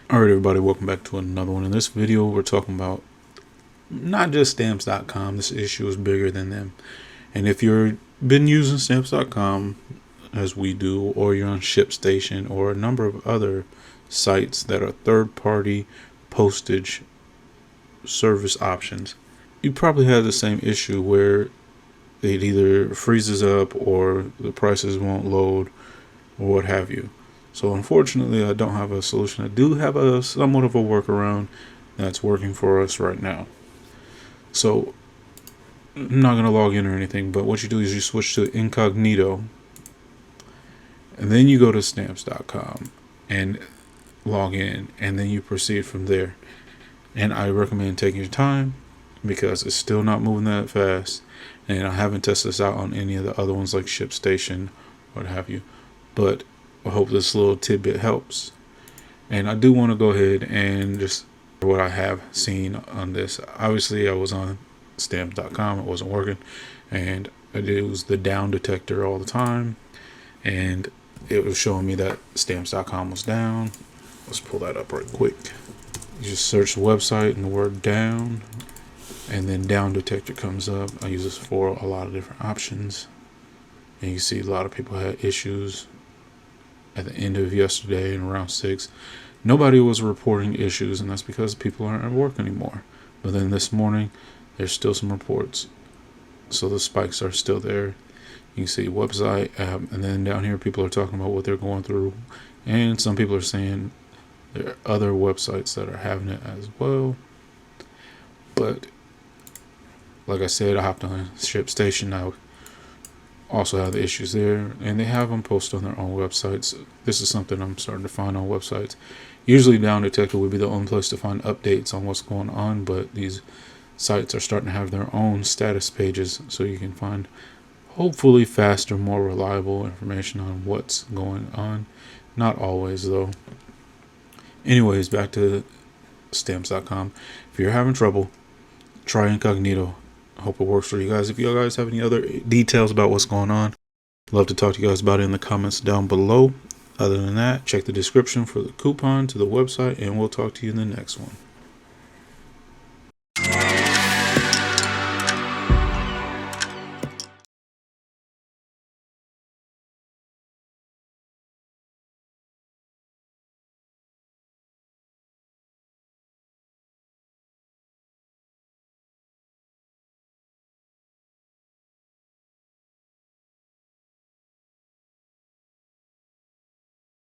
Alright everybody, welcome back to another one. In this video we're talking about not just stamps.com. This issue is bigger than them. And if you've been using stamps.com as we do, or you're on ShipStation or a number of other sites that are third-party postage service options, you probably have the same issue where it either freezes up or the prices won't load or what have you. So unfortunately, I don't have a solution. I do have a somewhat of a workaround that's working for us right now. So I'm not going to log in or anything, but what you do is you switch to incognito, and then you go to stamps.com and log in, and then you proceed from there. And I recommend taking your time because it's still not moving that fast, and I haven't tested this out on any of the other ones like ShipStation, what have you. But I hope this little tidbit helps. And I do want to go ahead and just what I have seen on this. Obviously I was on stamps.com, it wasn't working, and I used the down detector all the time, and it was showing me that stamps.com was down. Let's pull that up right quick. You just search the website and the word down, and then down detector comes up. I use this for a lot of different options, and you see a lot of people had issues at the end of yesterday and around 6. Nobody was reporting issues, and that's because people aren't at work anymore. But then this morning there's still some reports, so the spikes are still there. You can see website, app, and then down here people are talking about what they're going through, and some people are saying there are other websites that are having it as well. But like I said, I hopped on ShipStation. I also have the issues there, and they have them posted on their own websites. This is something I'm starting to find on websites. Usually down detector would be the only place to find updates on what's going on, but these sites are starting to have their own status pages, so you can find hopefully faster, more reliable information on what's going on. Not always though. Anyways, back to stamps.com. If you're having trouble, try incognito. I hope it works for you guys. If you guys have any other details about what's going on, love to talk to you guys about it in the comments down below. Other than that, check the description for the coupon to the website, and we'll talk to you in the next one.